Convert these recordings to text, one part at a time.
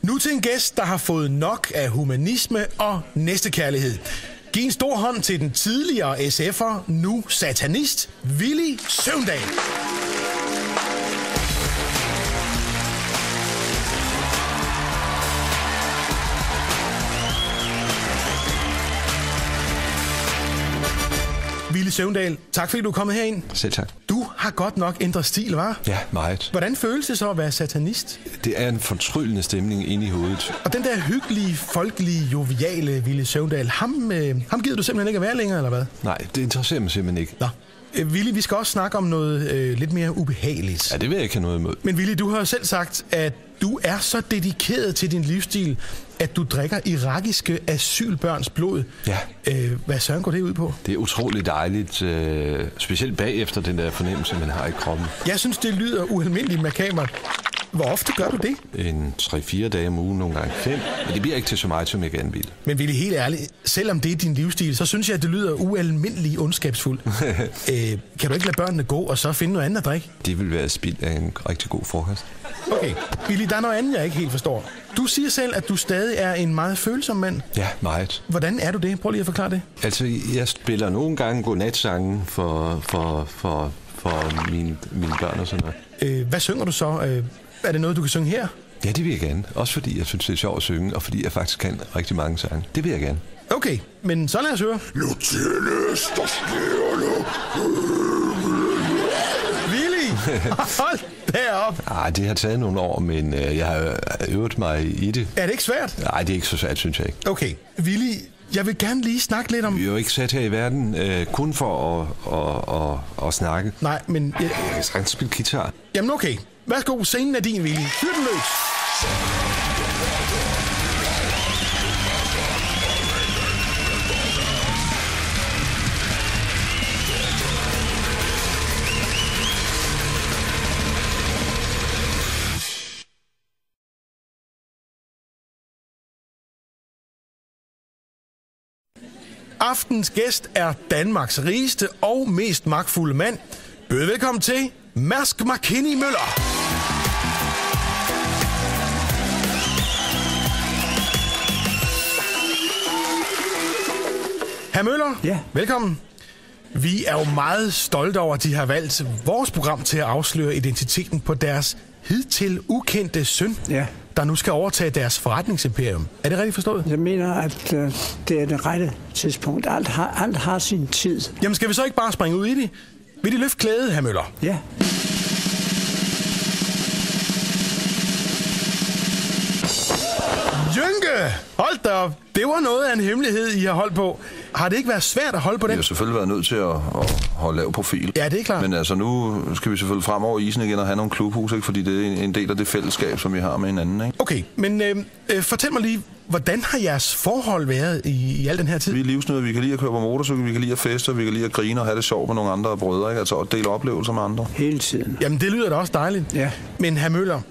Nu til en gæst, der har fået nok af humanisme og næstekærlighed. Giv en stor hånd til den tidligere SF'er, nu satanist, Villy Søvndal. Villy Søvndal, tak fordi du er kommet herind. Selv tak. Du har godt nok ændret stil, hva'? Ja, meget. Hvordan føles det så at være satanist? Det er en fortryllende stemning inde i hovedet. Og den der hyggelige, folkelige, joviale Villy Søvndal, ham gider du simpelthen ikke at være længere, eller hvad? Nej, det interesserer mig simpelthen ikke. Nå. Villy, vi skal også snakke om noget lidt mere ubehageligt. Ja, det vil jeg ikke have noget imod. Men Villy, du har jo selv sagt, at du er så dedikeret til din livsstil, at du drikker irakiske asylbørns blod. Ja. Hvad søren går det ud på? Det er utroligt dejligt, specielt bagefter den der fornemmelse, man har i kroppen. Jeg synes, det lyder ualmindeligt makabert. Hvor ofte gør du det? En 3-4 dage om ugen, nogle gange 5. Men det bliver ikke til så meget, som jeg gerne vil. Men Villy, helt ærligt, selvom det er din livsstil, så synes jeg, at det lyder ualmindeligt ondskabsfuldt. Kan du ikke lade børnene gå, og så finde noget andet at drikke? Det vil være spild af en rigtig god frokost. Okay, Villy, der er noget andet, jeg ikke helt forstår. Du siger selv, at du stadig er en meget følsom mand. Ja, meget. Hvordan er du det? Prøv lige at forklare det. Altså, jeg spiller nogle gange godnatsange for mine børn og sådan noget. Hvad synger du så? Er det noget, du kan synge her? Ja, det vil jeg gerne. Også fordi jeg synes, det er sjovt at synge, og fordi jeg faktisk kan rigtig mange sange. Det vil jeg gerne. Okay, men så lad os høre. Nu tændes der skærne. Villy! Hold derop! Nej, det har taget nogle år, men jeg har øvet mig i det. Er det ikke svært? Nej, det er ikke så svært, synes jeg ikke. Okay, Villy, jeg vil gerne lige snakke lidt om... Vi er jo ikke sat her i verden kun for at snakke. Nej, men... Jeg kan sagtens spille guitar. Jamen okay. Værsgo, scenen er din, Villy. Fyr den løs. Aftens gæst er Danmarks rigeste og mest magtfulde mand. Bød velkommen til Mærsk Mc-Kinney Møller. Hr. Møller, ja. Velkommen. Vi er jo meget stolte over, at de har valgt vores program til at afsløre identiteten på deres hidtil ukendte søn, der nu skal overtage deres forretningsimperium. Er det rigtigt forstået? Jeg mener, at det er det rette tidspunkt. Alt har sin tid. Jamen, skal vi så ikke bare springe ud i det? Vil de løfte klædet, hr. Møller? Ja. Jynke! Hold da op. Det var noget af en hemmelighed, I har holdt på. Har det ikke været svært at holde på den? Vi har selvfølgelig været nødt til at holde lav profil. Ja, det er klart. Men altså, nu skal vi selvfølgelig frem over isen igen og have nogle klubhus, ikke? Fordi det er en del af det fællesskab, som vi har med hinanden. Ikke? Okay, men fortæl mig lige, hvordan har jeres forhold været i al den her tid? Vi er livsnødder. Vi kan lide at køre på motorcykel, vi kan lide at feste, vi kan lide at grine og have det sjovt med nogle andre brødre. Ikke? Altså at dele oplevelser med andre. Hele tiden. Jamen, det lyder da også dejligt. Ja. Men hr. Møller,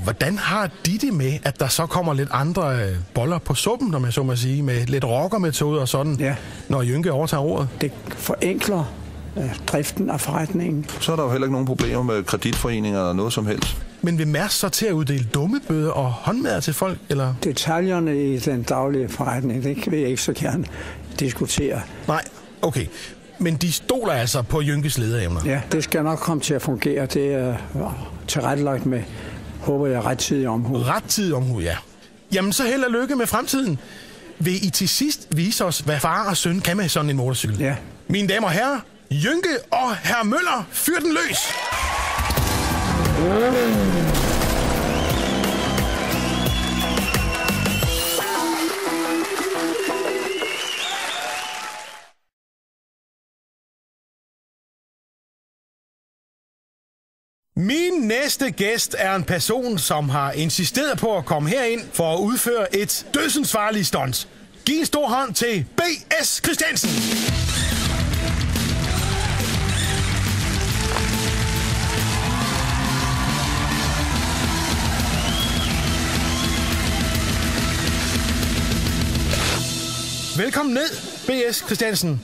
hvordan har de det med, at der så kommer lidt andre boller på suppen, om jeg så må sige, med lidt rockermetoder og sådan, når Jynke overtager ordet? Det forenkler driften af forretningen. Så er der jo heller ikke nogen problemer med kreditforeninger eller noget som helst. Men vil Mærsk så til at uddele dummebøder og håndmadder til folk, eller? Detaljerne i den daglige forretning, det vil jeg ikke så gerne diskutere. Nej, okay. Men de stoler altså på Jynkes lederevner? Ja, det skal nok komme til at fungere. Det er tilrettelagt med, håber jeg, rettidig omhu. Rettidig omhu, ja. Jamen, så held og lykke med fremtiden. Vil I til sidst vise os, hvad far og søn kan med sådan en motorcykel? Ja. Mine damer og herrer, Jynke og hr. Møller, fyr den løs! Min næste gæst er en person, som har insisteret på at komme herind for at udføre et dødsensfarligt stunt. Giv en stor hånd til B.S. Christiansen. Velkommen ned, B.S. Christiansen.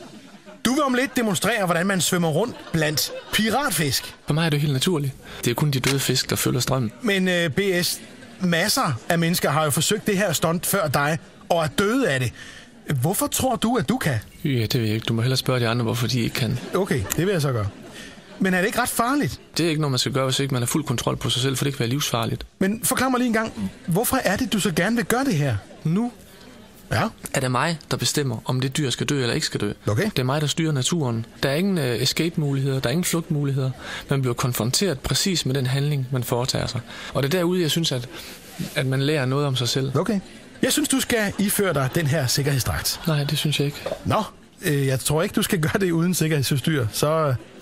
Du vil om lidt demonstrere, hvordan man svømmer rundt blandt piratfisk. For mig er det helt naturligt. Det er kun de døde fisk, der følger strømmen. Men BS, masser af mennesker har jo forsøgt det her stunt før dig, og er døde af det. Hvorfor tror du, at du kan? Ja, det ved jeg ikke. Du må hellere spørge de andre, hvorfor de ikke kan. Okay, det vil jeg så gøre. Men er det ikke ret farligt? Det er ikke noget, man skal gøre, hvis ikke man har fuld kontrol på sig selv, for det kan være livsfarligt. Men forklar mig lige en gang, hvorfor er det, du så gerne vil gøre det her? Nu Ja. er det mig, der bestemmer, om det dyr skal dø eller ikke skal dø. Okay. Det er mig, der styrer naturen. Der er ingen escape-muligheder, der er ingen flugtmuligheder. Man bliver konfronteret præcis med den handling, man foretager sig. Og det er derude, jeg synes, at man lærer noget om sig selv. Okay. Jeg synes, du skal iføre dig den her sikkerhedsdragt. Nej, det synes jeg ikke. Nå, jeg tror ikke, du skal gøre det uden sikkerhedsudstyr. Så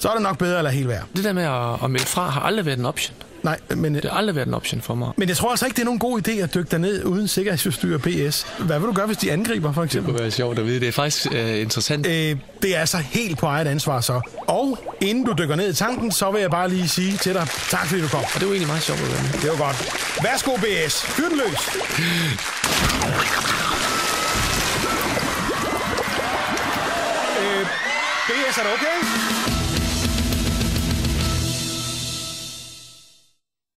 er det nok bedre eller helt værd. Det der med at melde fra har aldrig været en option. Nej, men... Det har aldrig været en option for mig. Men jeg tror altså ikke, det er nogen god idé at dykke dig ned uden sikkerhedsudstyr BS. Hvad vil du gøre, hvis de angriber, for eksempel? Det kunne være sjovt at vide. Det er faktisk interessant. Det er altså helt på eget ansvar så. Og inden du dykker ned i tanken, så vil jeg bare lige sige til dig, tak fordi du kom. Og det var egentlig meget sjovt at være med. Det var godt. Værsgo BS. Fyr den løs. BS, er det okay?